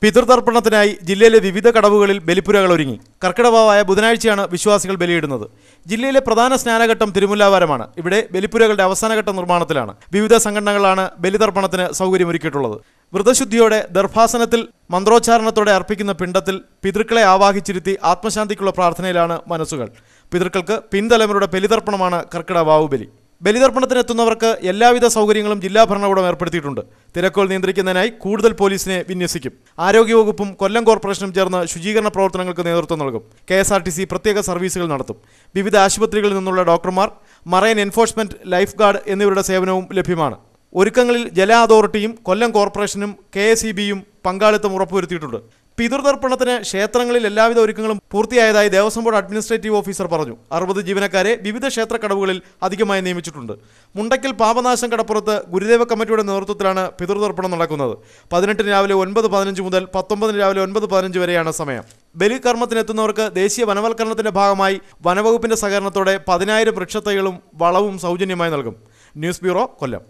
പിതൃതർപ്പണത്തിനായി ജില്ലയിലെ വിവിധ കടവുകളിൽ ബലിപ്പുരകൾ ഒരുങ്ങി. കർക്കിടകവാവായ ബുധനാഴ്ചയാണ് വിശ്വാസികൾ ബലിയിടുന്നത്. ജില്ലയിലെ പ്രധാന സ്നാനഘട്ടം തിരുമുല്ലാവാരമാണ്. ഇവിടെ ബലിപ്പുരകളുടെ അവസാനഘട്ട നിർമ്മാണത്തിലാണ്. വിവിധ സംഘടനകളാണ് ബലിതർപ്പണത്തിന് സൗകര്യമൊരുക്കിയിട്ടുള്ളത്. വ്രതശുദ്ധിയോടെ ദർഭാസനത്തിൽ മന്ത്രോച്ചാരണത്തോടെ അർപ്പിക്കുന്ന പിണ്ടത്തിൽ പിതൃക്കളെ ആവാഹിച്ചിരുത്തി ആത്മശാന്തിക്കുള്ള പ്രാർത്ഥനയിലാണ് മനസ്സുകൾ. പിതൃക്കൾക്ക് പിൻതലമുറയുടെ ബലിതർപ്പണമാണ് കർക്കിടകവാവ് ബലി. ബലിതർപ്പണത്തിനെത്തുന്നവർക്ക് എല്ലാവിധ സൗകര്യങ്ങളും ജില്ലാ ഭരണകൂടം ഏർപ്പെടുത്തിയിട്ടുണ്ട്. തിരക്കുകൾ നിയന്ത്രിക്കുന്നതിനായി കൂടുതൽ പോലീസിനെ വിന്യസിക്കും. ആരോഗ്യവകുപ്പും കൊല്ലം കോർപ്പറേഷനും ചേർന്ന് ശുചീകരണ പ്രവർത്തനങ്ങൾക്ക് നേതൃത്വം നൽകും. KSRTC പ്രത്യേക സർവീസുകൾ നടത്തും. വിവിധ ആശുപത്രികളിൽ നിന്നുള്ള ഡോക്ടർമാർ, മറൈൻ എൻഫോഴ്സ്മെന്റ്, ലൈഫ് ഗാർഡ് എന്നിവരുടെ സേവനവും ലഭ്യമാണ്. ഒരുക്കങ്ങളിൽ ജല അതോറിറ്റിയും കൊല്ലം കോർപ്പറേഷനും KSEBയും പങ്കാളിത്തം ഉറപ്പുവരുത്തിയിട്ടുണ്ട്. പിതൃതർപ്പണത്തിന് ക്ഷേത്രങ്ങളിൽ എല്ലാവിധ ഒരുക്കങ്ങളും പൂർത്തിയായതായി ദേവസ്വം ബോർഡ് അഡ്മിനിസ്ട്രേറ്റീവ് ഓഫീസർ പറഞ്ഞു. 60 ജീവനക്കാരെ വിവിധ ക്ഷേത്ര കടവുകളിൽ അധികമായി നിയമിച്ചിട്ടുണ്ട്. മുണ്ടയ്ക്കൽ പാപനാശം കടപ്പുറത്ത് ഗുരുദേവ കമ്മിറ്റിയുടെ നേതൃത്വത്തിലാണ് പിതൃതർപ്പണം നടക്കുന്നത്. 18 രാവിലെ 9:15 മുതൽ 19 രാവിലെ 9:15 വരെയാണ് സമയം. ബലികർമ്മത്തിനെത്തുന്നവർക്ക് ദേശീയ വനവൽക്കരണത്തിന്റെ ഭാഗമായി വനവകുപ്പിന്റെ സഹകരണത്തോടെ 10,000 വൃക്ഷത്തൈകളും വളവും സൗജന്യമായി നൽകും. ന്യൂസ് ബ്യൂറോ, കൊല്ലം.